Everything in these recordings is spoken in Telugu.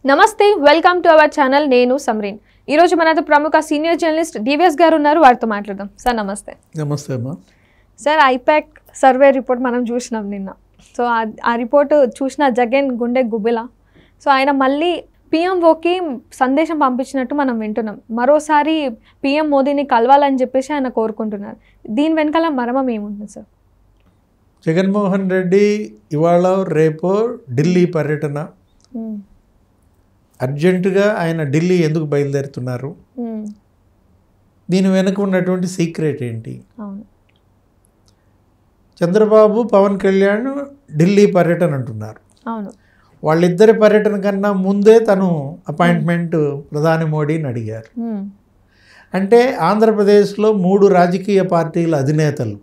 నమస్తే వెల్కమ్ టు అవర్ ఛానల్ నేను సమ్రీన్ ఈ రోజు మనతో ప్రముఖ సీనియర్ జర్నలిస్ట్ డివిఎస్ గారు ఉన్నారు వారితో మాట్లాడదాం సార్ నమస్తే నమస్తే అమ్మా సార్ ఐపాక్ సర్వే రిపోర్ట్ మనం చూసినాం నిన్న సో ఆ రిపోర్ట్ చూసిన జగన్ గుండె గుబిల సో ఆయన మళ్ళీ పిఎంఓకి సందేశం పంపించినట్టు మనం వింటున్నాం మరోసారి పిఎం మోదీని కలవాలని చెప్పేసి ఆయన కోరుకుంటున్నారు దీని వెనకాల మర్మం ఏముంటుంది సార్ జగన్మోహన్ రెడ్డి ఇవాళ రేపు ఢిల్లీ పర్యటన అర్జెంటుగా ఆయన ఢిల్లీ ఎందుకు బయలుదేరుతున్నారు దీని వెనుక ఉన్నటువంటి సీక్రెట్ ఏంటి చంద్రబాబు పవన్ కళ్యాణ్ ఢిల్లీ పర్యటన అంటున్నారు వాళ్ళిద్దరి పర్యటన కన్నా ముందే తను అపాయింట్మెంట్ ప్రధాని మోడీని అడిగారు అంటే ఆంధ్రప్రదేశ్లో 3 రాజకీయ పార్టీల అధినేతలు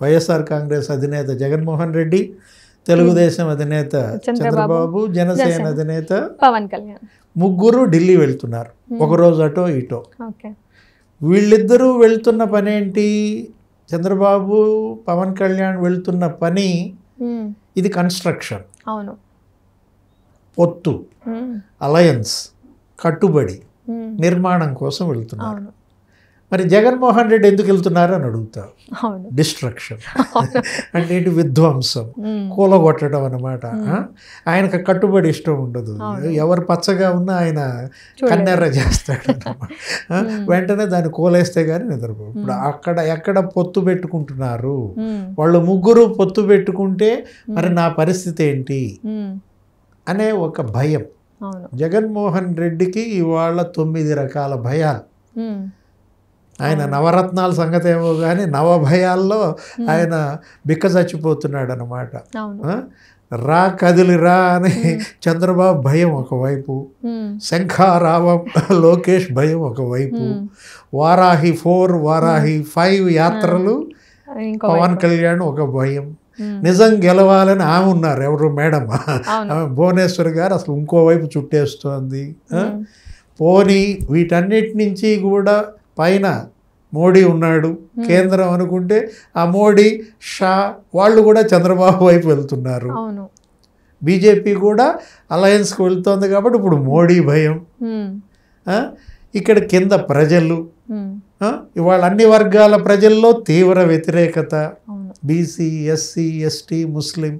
వైఎస్ఆర్ కాంగ్రెస్ అధినేత జగన్మోహన్ రెడ్డి తెలుగుదేశం అధినేత చంద్రబాబు జనసేన అధినేత పవన్ కళ్యాణ్ ముగ్గురు ఢిల్లీ వెళ్తున్నారు ఒకరోజు అటో ఇటో వీళ్ళిద్దరూ వెళ్తున్న పని ఏంటి చంద్రబాబు పవన్ కళ్యాణ్ వెళ్తున్న పని ఇది కన్స్ట్రక్షన్ పొత్తు అలయన్స్ కట్టుబడి నిర్మాణం కోసం వెళ్తున్నారు మరి జగన్మోహన్ రెడ్డి ఎందుకు వెళ్తున్నారు అని అడుగుతారు డిస్ట్రక్షన్ అంటే ఏంటి విధ్వంసం కూలగొట్టడం అన్నమాట ఆయనకు కట్టుబడి ఇష్టం ఉండదు ఎవరు పచ్చగా ఉన్నా ఆయన కన్నెర్ర చేస్తాడు వెంటనే దాన్ని కూలేస్తే కానీ నిద్రపో ఇప్పుడు ఎక్కడ పొత్తు పెట్టుకుంటున్నారు వాళ్ళు ముగ్గురు పొత్తు పెట్టుకుంటే మరి నా పరిస్థితి ఏంటి అనే ఒక భయం జగన్మోహన్ రెడ్డికి ఇవాళ 9 రకాల భయాలు ఆయన నవరత్నాల సంగతి ఏమో కానీ నవభయాల్లో ఆయన బిక్క చచ్చిపోతున్నాడు అన్నమాట రా కదిలిరా అని చంద్రబాబు భయం ఒకవైపు శంఖారావం లోకేష్ భయం ఒకవైపు వారాహి 4 వారాహి 5 యాత్రలు పవన్ కళ్యాణ్ ఒక భయం నిజం గెలవాలని ఆమె ఉన్నారు ఎవరు మేడం భువనేశ్వర్ గారు అసలు ఇంకోవైపు చుట్టేస్తోంది పోనీ వీటన్నిటి నుంచి కూడా పైన మోడీ ఉన్నాడు కేంద్రం అనుకుంటే ఆ మోడీ షా వాళ్ళు కూడా చంద్రబాబు వైపు వెళ్తున్నారు బీజేపీ కూడా అలయన్స్కి వెళ్తోంది కాబట్టి ఇప్పుడు మోడీ భయం ఇక్కడ కింద ప్రజలు ఇవాళ అన్ని వర్గాల ప్రజల్లో తీవ్ర వ్యతిరేకత బీసీ ఎస్సీ ఎస్టీ ముస్లిం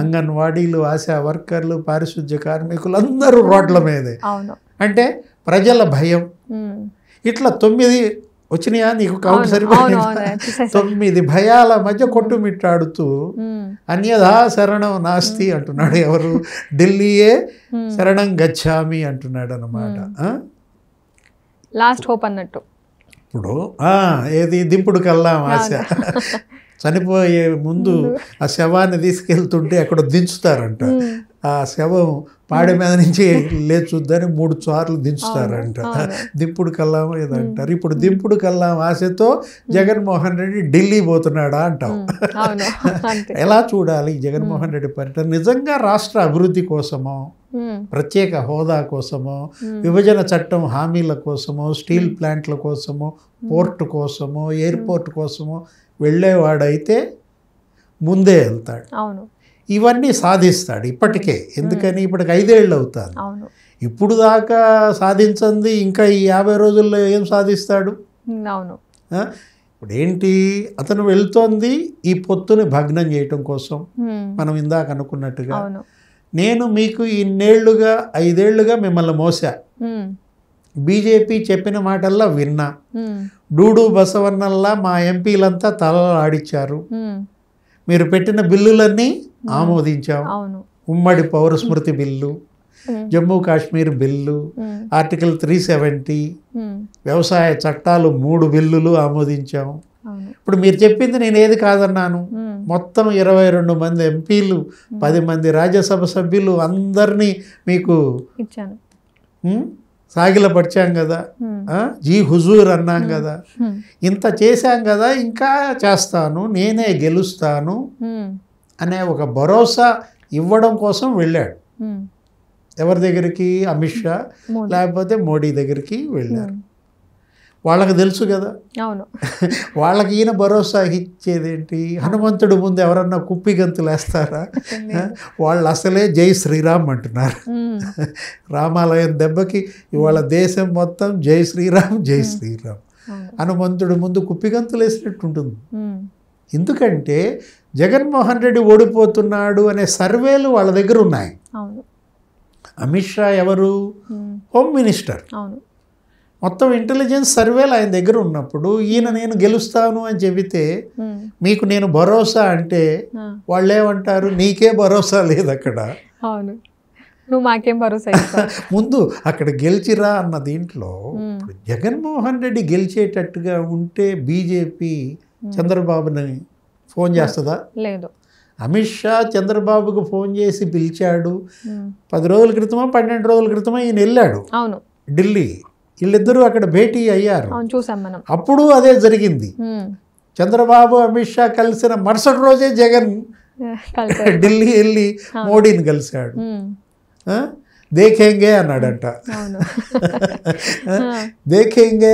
అంగన్వాడీలు ఆశా వర్కర్లు పారిశుద్ధ్య కార్మికులు అందరూ రోడ్ల మీదే అంటే ప్రజల భయం ఇట్లా 9 వచ్చినాయా నీకు కౌంట్ సరిపోయింది 9 భయాల మధ్య కొట్టుమిట్టాడుతూ అన్యథా శరణం నాస్తి అంటున్నాడు ఎవరు ఢిల్లీయే శరణం గచ్చామి అంటున్నాడు అన్నమాట లాస్ట్ హోప్ అన్నట్టు ఇప్పుడు ఏది దింపుడు కల్లాం ఆశ చనిపోయే ముందు ఆ శవాన్ని తీసుకెళ్తుంటే అక్కడ దించుతారంట ఆ శవం పాడి మీద నుంచి లేచుద్దని 3 సార్లు దించుతారంట దింపుడు కల్లాం ఏదంటారు ఇప్పుడు దింపుడు కల్లాం ఆశతో జగన్మోహన్ రెడ్డి ఢిల్లీ పోతున్నాడా అంటాం ఎలా చూడాలి జగన్మోహన్ రెడ్డి పర్యటన నిజంగా రాష్ట్ర అభివృద్ధి కోసమో ప్రత్యేక హోదా కోసమో విభజన చట్టం హామీల కోసమో స్టీల్ ప్లాంట్ల కోసమో పోర్టు కోసమో ఎయిర్పోర్ట్ కోసమో వెళ్ళేవాడైతే ముందే వెళ్తాడు ఇవన్నీ సాధిస్తాడు ఇప్పటికే ఎందుకని ఇప్పటికి 5 ఏళ్ళు అవుతాను ఇప్పుడు దాకా సాధించింది ఇంకా ఈ 50 రోజుల్లో ఏం సాధిస్తాడు ఇప్పుడు ఏంటి అతను వెళ్తోంది ఈ పొత్తుని భగ్నం చేయటం కోసం మనం ఇందాక అనుకున్నట్టుగా నేను మీకు ఇన్నేళ్లుగా 5 ఏళ్లుగా మిమ్మల్ని మోసా బీజేపీ చెప్పిన మాటల్లా విన్నా డూడు బసవన్నల్లా మా ఎంపీలంతా తలలు ఆడిచ్చారు మీరు పెట్టిన బిల్లులన్నీ ఆమోదించాం ఉమ్మడి పౌరస్మృతి bill Jammu Kashmir bill article 370 వ్యవసాయ చట్టాలు 3 బిల్లులు ఆమోదించాం ఇప్పుడు మీరు చెప్పింది నేను ఏది కాదన్నాను మొత్తం 22 మంది ఎంపీలు 10 మంది రాజ్యసభ సభ్యులు అందరినీ మీకు సాగిలపరిచాం కదా జీ హుజూర్ అన్నాం కదా ఇంత చేశాం కదా ఇంకా చేస్తాను నేనే గెలుస్తాను అనే ఒక భరోసా ఇవ్వడం కోసం వెళ్ళాడు ఎవరి దగ్గరికి అమిత్ షా లేకపోతే మోడీ దగ్గరికి వెళ్ళారు వాళ్ళకి తెలుసు కదా. అవును. వాళ్ళకి ఈయన భరోసా ఇచ్చేదేంటి? హనుమంతుడి ముందు ఎవరన్నా కుప్పి గంతులు వేస్తారా? వాళ్ళు అసలే జై శ్రీరామ్ అంటున్నారు. రామాలయం దెబ్బకి ఇవాళ దేశం మొత్తం జై శ్రీరామ్ జై శ్రీరామ్. హనుమంతుడి ముందు కుప్పి గంతులు వేసినట్టు ఉంటుంది. ఎందుకంటే జగన్మోహన్ రెడ్డి ఓడిపోతున్నాడు అనే సర్వేలు వాళ్ళ దగ్గర ఉన్నాయి. అమిత్ షా ఎవరు? Home minister. మొత్తం ఇంటెలిజెన్స్ సర్వేలు ఆయన దగ్గర ఉన్నప్పుడు ఈయన నేను గెలుస్తాను అని చెబితే మీకు నేను భరోసా అంటే వాళ్ళు ఏమంటారు? నీకే భరోసా లేదు అక్కడ, నువ్వు మాకేం భరోసా. ముందు అక్కడ గెలిచిరా అన్న దీంట్లో జగన్మోహన్ రెడ్డి గెలిచేటట్టుగా ఉంటే బీజేపీ చంద్రబాబుని ఫోన్ చేస్తుందా? లేదు. అమిత్ షా చంద్రబాబుకు ఫోన్ చేసి పిలిచాడు. 10 రోజుల క్రితమో 12 రోజుల క్రితమో ఈయన వెళ్ళాడు ఢిల్లీ. వీళ్ళిద్దరూ అక్కడ భేటీ అయ్యారు. అప్పుడు అదే జరిగింది. చంద్రబాబు అమిత్ షా కలిసిన మరుసటి రోజే జగన్ ఢిల్లీ వెళ్ళి మోడీని కలిశాడు. దేఖేంగే అన్నాడంట. దేఖేంగే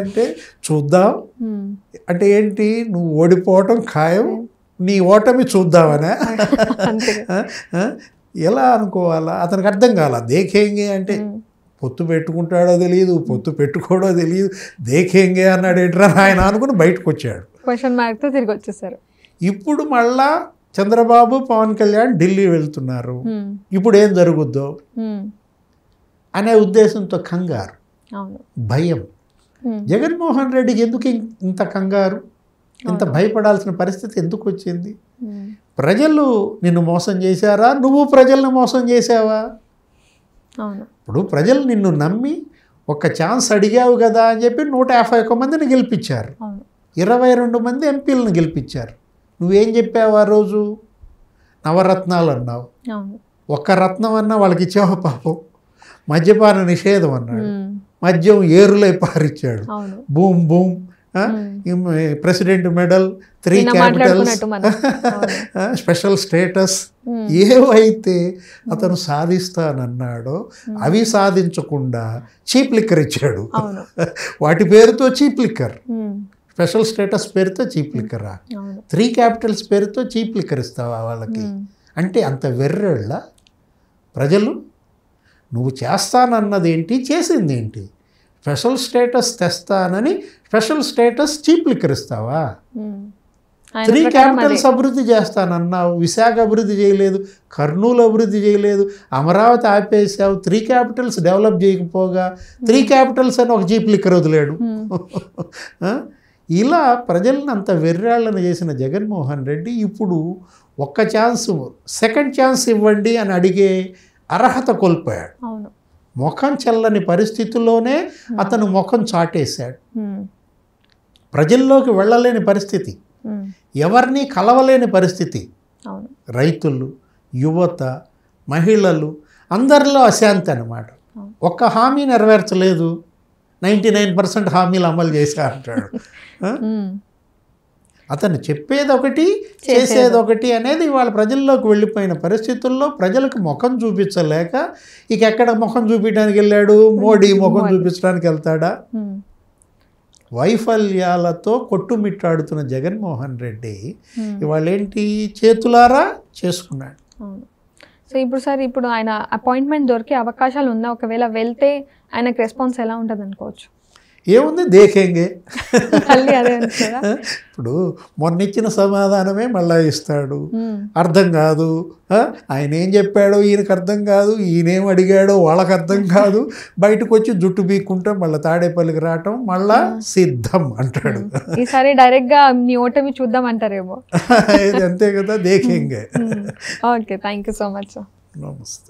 అంటే చూద్దాం అంటే ఏంటి? నువ్వు ఓడిపోవటం ఖాయం, నీ ఓటమి చూద్దామనే. ఎలా అనుకోవాలా? అతనికి అర్థం కాల. దేఖేంగే అంటే పొత్తు పెట్టుకుంటాడో తెలియదు, పొత్తు పెట్టుకోడో తెలియదు. దేఖేంగే అన్నాడు ఏంట్రా ఆయన అనుకుని బయటకు వచ్చాడు. క్వశ్చన్ మార్క్తో తిరిగి వచ్చేసారు. ఇప్పుడు మళ్ళా చంద్రబాబు పవన్ కళ్యాణ్ ఢిల్లీ వెళ్తున్నారు. ఇప్పుడు ఏం జరుగుద్దో అనే ఉద్దేశంతో కంగారు, భయం. జగన్మోహన్ రెడ్డికి ఎందుకు ఇంత కంగారు, ఇంత భయపడాల్సిన పరిస్థితి ఎందుకు వచ్చింది? ప్రజలు నిన్ను మోసం చేశారా? నువ్వు ప్రజలను మోసం చేసావా? ఇప్పుడు ప్రజలు నిన్ను నమ్మి ఒక ఛాన్స్ అడిగావు కదా అని చెప్పి 151 మందిని గెలిపించారు, 22 మంది ఎంపీలను గెలిపించారు. నువ్వేం చెప్పావు ఆ రోజు? నవరత్నాలు అన్నావు. ఒక్క రత్నం అన్నా వాళ్ళకి ఇచ్చావు పాపం. మద్యపాన నిషేధం అన్నాడు, మద్యం ఏరులై పారిచ్చాడు. Boom boom, president medal, 3 capitals, special status, ఏవైతే అతను సాధిస్తానన్నాడో అవి సాధించకుండా చీప్ లిక్కర్ ఇచ్చాడు. వాటి పేరుతో చీప్ లిక్కర్, స్పెషల్ స్టేటస్ పేరుతో చీప్ లిక్కరా? 3 క్యాపిటల్స్ పేరుతో చీప్ లిక్కర్ ఇస్తావా వాళ్ళకి? అంటే అంత వెర్రేళ్ళ ప్రజలు. నువ్వు చేస్తానన్నది ఏంటి, చేసింది ఏంటి? స్పెషల్ స్టేటస్ తెస్తానని స్పెషల్ స్టేటస్ చీప్ లిక్కర్ ఇస్తావా? 3 క్యాపిటల్స్ అభివృద్ధి చేస్తానన్నావు, విశాఖ అభివృద్ధి చేయలేదు, కర్నూలు అభివృద్ధి చేయలేదు, అమరావతి ఆపేసావు. 3 క్యాపిటల్స్ డెవలప్ చేయకపోగా 3 క్యాపిటల్స్ అని ఒక చీప్ లిక్కర్ వదిలేడు. ఇలా ప్రజలను అంత వెర్రాళ్ళను చేసిన జగన్మోహన్ రెడ్డి ఇప్పుడు ఒక్క ఛాన్స్, సెకండ్ ఛాన్స్ ఇవ్వండి అని అడిగే అర్హత కోల్పోయాడు. ముఖం చెల్లని పరిస్థితుల్లోనే అతను ముఖం చాటేశాడు. ప్రజల్లోకి వెళ్ళలేని పరిస్థితి, ఎవరిని కలవలేని పరిస్థితి. రైతులు, యువత, మహిళలు అందరిలో అశాంతి అన్నమాట. ఒక్క హామీ నెరవేర్చలేదు, 99% హామీలు అమలు చేశా అంటాడు. అతను చెప్పేది ఒకటి, చేసేది ఒకటి అనేది వాళ్ళ ప్రజల్లోకి వెళ్ళిపోయిన పరిస్థితుల్లో ప్రజలకు ముఖం చూపించలేక ఇక ఎక్కడ ముఖం చూపించడానికి వెళ్ళాడు? మోడీ ముఖం చూపించడానికి వెళ్తాడా? వైఫల్యాలతో కొట్టుమిట్టాడుతున్న జగన్మోహన్ రెడ్డి ఇవాళ ఏంటి చేతులారా చేసుకున్నాడు. సో ఇప్పుడు సార్, ఇప్పుడు ఆయన అపాయింట్మెంట్ దొరికే అవకాశాలు ఉందా? ఒకవేళ వెళ్తే ఆయనకు రెస్పాన్స్ ఎలా ఉంటుంది అనుకోవచ్చు? ఏముంది, దేఖేంగే. ఇప్పుడు మొన్న ఇచ్చిన సమాధానమే మళ్ళా ఇస్తాడు. అర్థం కాదు, ఆయన ఏం చెప్పాడో ఈయనకు అర్థం కాదు, ఈయనేం అడిగాడో వాళ్ళకి అర్థం కాదు. బయటకు వచ్చి జుట్టు బీక్కుంటాం, మళ్ళీ తాడేపల్లికి రావటం, మళ్ళా సిద్ధం అంటాడు. ఈసారి డైరెక్ట్ గా నీ ఓటమి చూద్దాం అంటారేమో. అంతే కదా, దేఖేంగే. Okay, thank you so much. నమస్తే.